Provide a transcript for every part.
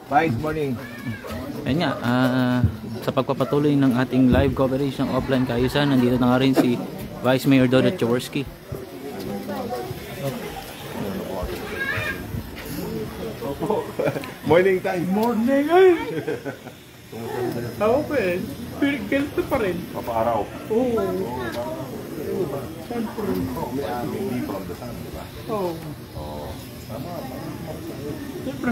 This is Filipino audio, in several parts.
Vice, morning. Ayun nga, sa pagpapatuloy ng ating live coverage ng offline kaayusan, nandito na nga rin si Vice Mayor Dodot Jaworski. Morning time. Morning ay! Ako pa eh. Ganito pa rin. Papaaraw. Oo. Siyempre. May hindi from the sun, di ba? Oo. Siyempre.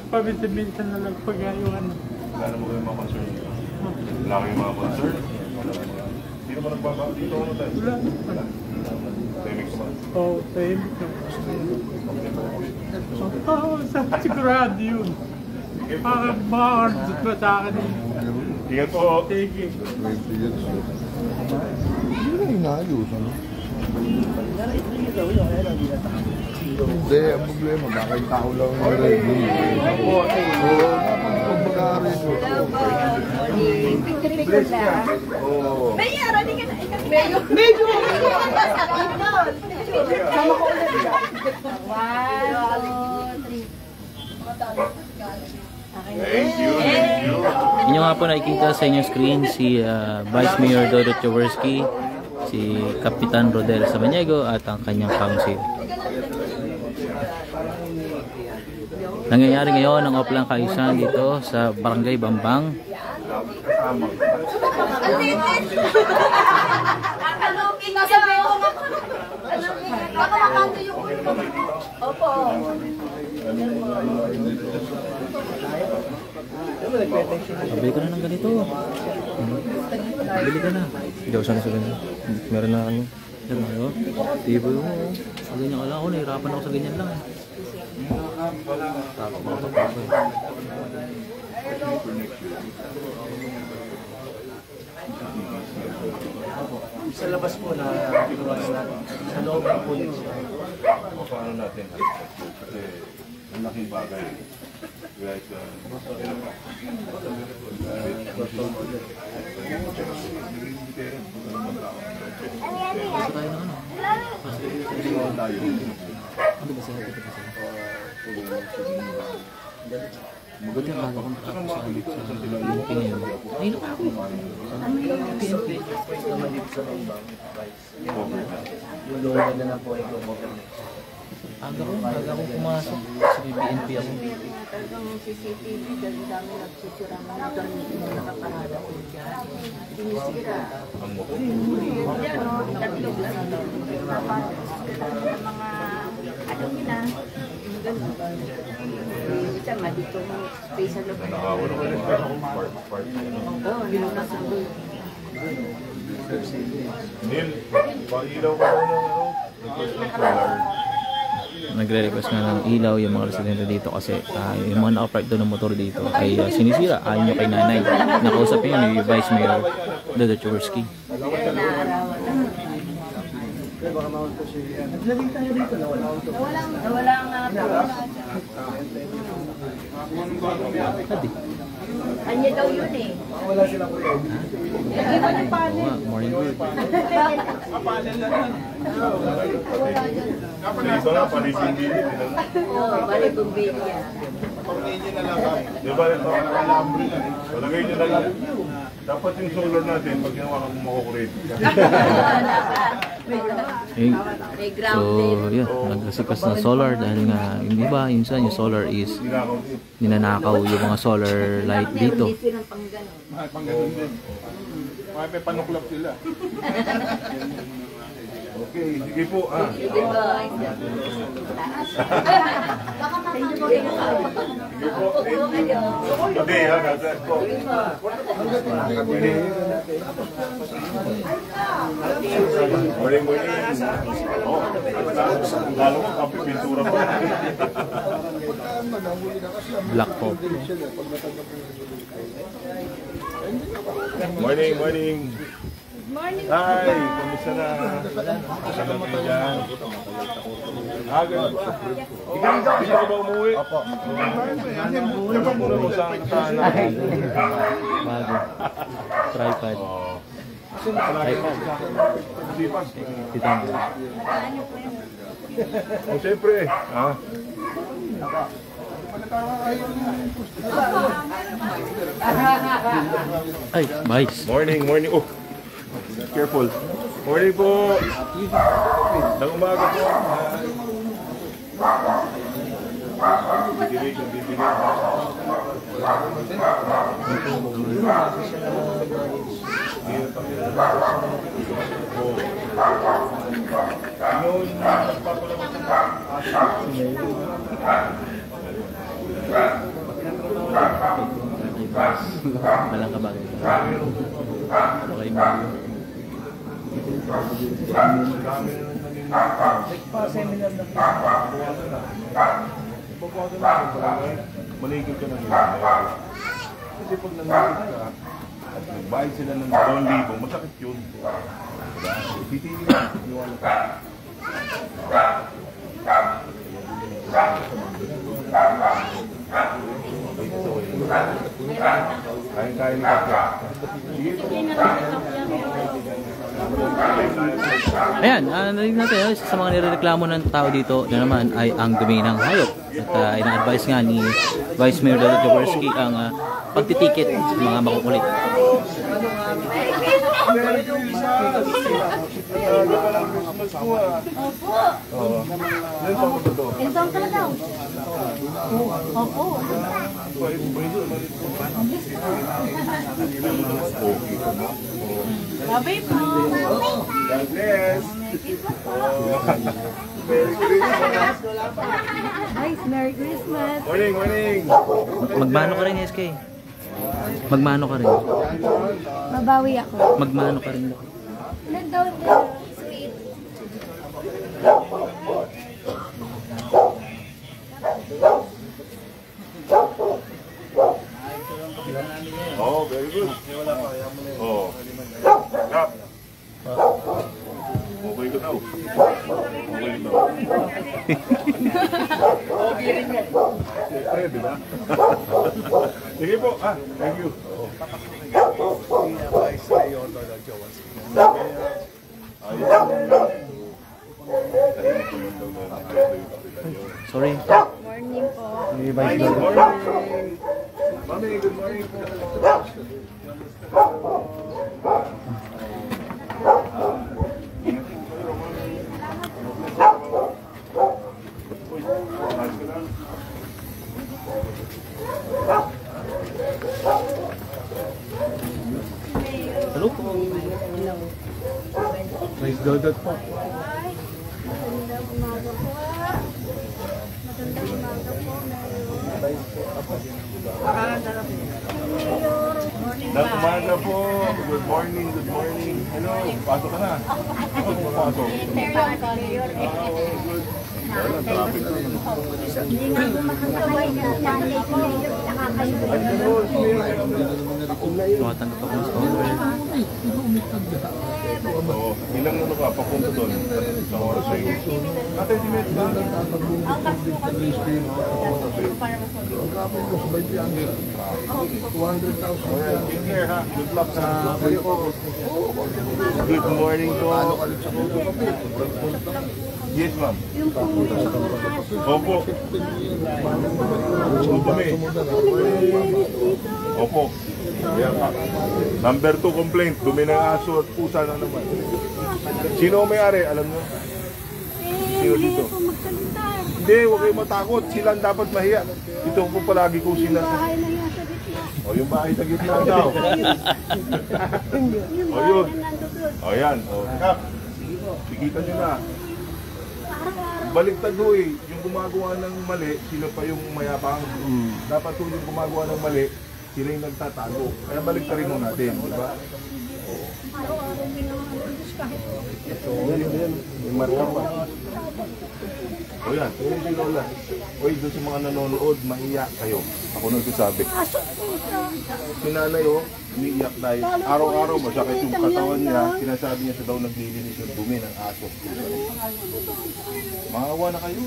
Paminsan-minsan na lang pag-ayuhan. Wala naman kayo mga concern. Wala kayong mga concern. Hindi naman nagbabawal dito ano tayo? Wala. Timing naman. Oo, tahimik na. Oo, sigurado yun. Makakardot ba sa akin eh. Ingat po. Sige. Hindi na inaayos, ano? Hindi, ang problema, baka yung tao lang yung ready. Oo, dapat pagkakaredo. Bless ka. Oo. Mayor, hindi ka na. Medyo! Sama ko ulit. 1, 2, 3. Thank you, thank you. Inyo nga po nakikita sa inyong screen si Vice Mayor Dodot Jaworski, si Kapitan Rodel Samaniego at ang kanyang council. Nangyayari ngayon ang offline kaayusan dito sa Barangay Bambang. Kakalugin na sabi ko. Baka makanto yung ulo. Opo. Bili ka na ng ganito. Bili ka na. Hindi ako sana sa ganyan. Meron na ano. Diba yun? Tibo mo. Sa ganyan ka lang ako. Nahirapan ako sa ganyan lang eh. Tapos ako sa papo eh. Sa labas po na iwas natin. Sa loob ng pulis. Paano natin? Kasi ang laking bagay. Guys, Gusto tayo ng ano? Ano ba sila? Dito ba sila? Mabuti ang bago kong tapos sa UP ngayon. Ay, na pa ako. PNP. Naman dito sa loob ng vice. Yung loob na lang po ay government. Aga ko pumasok. Sa BNP ako. Talagang CCTV, dahil dami nagsusura mga doon yung nakaparada ko dyan. Sinisira. Yan o, tatlo lang. Mga ano nila. Ganun. Isa nga dito ng space sa loob. nakawala ko rin. Oo, yun na sa loob. Neil, pailaw ka na ng ano? Request ng solar. Nagre-request nga ng ilaw yung mga residente dito kasi yung mga naka-park doon ng motor dito ay sinisira. Ayaw nyo kay nanay. Nakausap nyo ni Vice Mayor Dodot Jaworski. Naglagay tayo dito na wala akong Nawala nga po. Hadi. Kanya daw yun eh. wala silang kulay. Lagi mo ng Oo nga, morning work. Dito na, panising dito. Oo, balik bumbilya. Di ba ito? Palagay nyo na lang. Dapat yung solar natin, pag ginawa ka makukurit. May So, grounded. yun. Nagsisikas na solar dahil nga yung iba, minsan yung solar is ninanakaw yung mga solar light dito. Dito ng panggano. Pangganon din. May panuklap sila. Okay, sige po. Sige po. Baka makanto yung Sige po. Hindi, gasas po. Morning, morning. Oh, lalo mo, kape, pintura pa. Black po. Morning, morning. morning. Hi, kamusta na? Kamusta na kayo dyan? Ganun ba? Ikaw ka ba umuwi? Opo. Dapat muna mo saan na. Bago. Tripod. Tripod. Sipas. Titang. O siyempre. Ay, Vice. Morning, morning. Oh, careful. Morning po. Nang umaga po. Bibigay, bibigay. Walang kabagay. Okay mo. Maligid ka na nila. Kasi pag nangyari ka, at nagbayad sila ng 2,000, masakit yun. Diba? Titili ka, iwan ka. Kain-kain ni Kapya. Ayan, narinig natin, isa sa mga nirereklamo ng tao dito na naman ay ang dumi ng hayop. At ina-advise nga ni Vice Mayor Dodot Jaworski ang pagtitiket sa mga makukulit. Entong ka na daw. Opo. Babay po. God bless. Guys, Merry Christmas. Morning, morning. Magmano ka rin, SK? Magmano ka rin? Babawi ako. Magmano ka rin. Ilan daw din? Sweet. Oh, very good. Oh. Kap. Okay ka daw. Okay ka daw. Okay, di ba? Sige po. Thank you. Sorry. Morning po. Good morning. Mami, good morning po. Hello? Vice Dodot po. Magandang umaga po. Magandang umaga po. Good umaga po. Good morning, good morning. Hello, pasok ka na. Pasok. Wala, traffic na naman. Hindi nga po makakaway na nanay ko. Nakakayo. Tumatanggap ako sa store. Oo, ilang ano ka, papunta doon sa oras sa iyo. Ate, si Met ba? Ang kas po kasi. Para Take care ha. Good luck sa kayo ko. Good morning po. Yes, ma'am. yung pumunta sa Opo. Dumi. Opo. Ayan ka. Number 2 complaint. Dumi ng aso at pusa na naman. Sino ang may-ari? Alam nyo? Sino dito? magsalita. Hindi, huwag kayong matakot. Sila ang dapat mahiya. Ito po palagi kong sinasabi. Bahay na yan sa gitna. O, yung bahay sa gitna daw. Yung O, yun. bahay na nandun. O, yan. O, kap. Sigitan nyo na. Baliktad ho eh. Yung gumagawa ng mali, sila pa yung mayabang. Dapat ho yung gumagawa ng mali, sila yung nagtatago. Kaya baliktarin mo natin, di ba? Araw-araw ginagawa kahit Yung marka pa. O yan, yun si Lola. Uy, doon sa mga nanonood, maiyak kayo. Ako nagsasabi. aso pusa. Si nanay oh, umiiyak dahil araw-araw masakit yung katawan niya. Sinasabi niya siya daw naglilinis yung dumi ng aso. Maawa na kayo.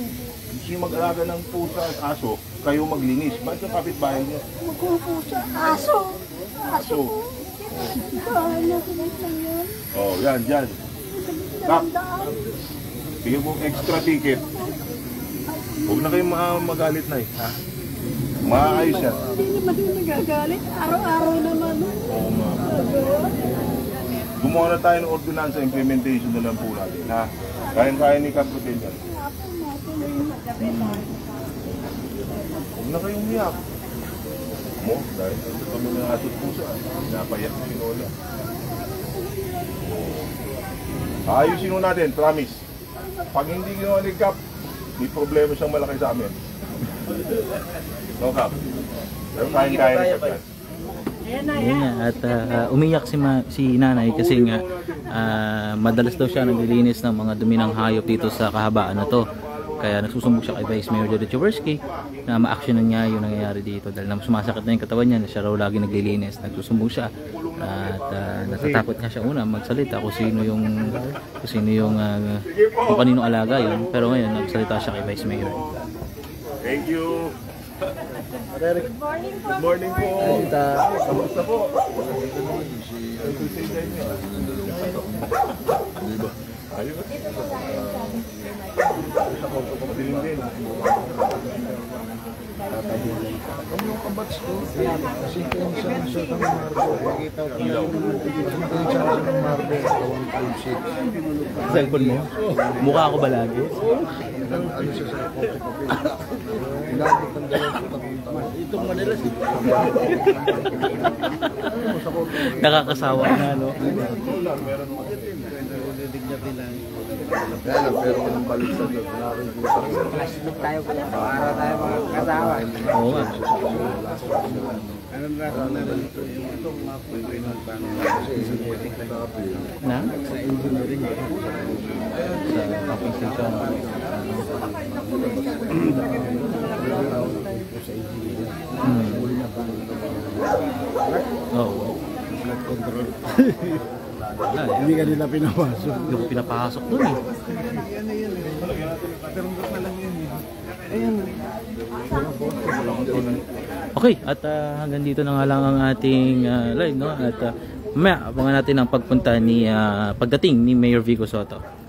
Hindi mag-alaga ng pusa at aso, kayo maglinis. Bakit yung kapitbahay niya? Magpupusa. Aso. Aso. Bahay na sa yan. Oh, yan, yan. Kap, bigyan mo extra ticket. Huwag na kayo magalit na eh, ha? Maayos yan. Hindi naman yung nagagalit. Araw-araw naman. Oo nga. Gumawa na tayo ng ordinansa, implementation na lang po natin. Ha? Kaya ni Kaprutin yan. Huwag na kayong umiyak. Mo, dahil kami ng atot pusa. Pinapayak si Lola. Ayusin mo natin, promise. Pag hindi ginawa ni Kap, may problema siyang malaki sa amin. No, Kap? Pero kaya ni Kap yan. Yun nga, at umiyak si nanay kasi nga madalas daw siya naglilinis ng mga dumi ng hayop dito sa kahabaan na to. Kaya nagsusumbong siya kay Vice Mayor Jojo Jaworski na ma-actionan niya yung nangyayari dito dahil sumasakit na yung katawan niya na siya raw lagi naglilinis. Nagsusumbong siya at natatakot nga siya una magsalita kung sino yung kung kanino alaga yun. Pero ngayon nagsalita siya kay Vice Mayor. Thank you. Good morning po. Kamusta po? Ayun. Madilim din. Ang mga kabats ko, kasi kung saan siya ng marble, makita ko yung siya ng marble, 1.6. Cellphone mo? Mukha ako ba lagi? Ano siya sa photocopy? Ilabot ang dalawang putapunta. Itong Manila, Nakakasawa na, no? kaya lang, pero kung balik sa doon, Plastic tayo po. Para tayo mga kasawa. Oo nga. Anong raso na rin ito? Itong mga pagkainan pa Na? sa engineering. Sa camping station. Oo. Blood control. Ay, Hindi ka nila pinapasok. hindi ko pinapasok dun eh. Okay, at hanggang dito na nga lang ang ating live, no? At mamaya abangan natin ang pagpunta pagdating ni Mayor Vico Soto.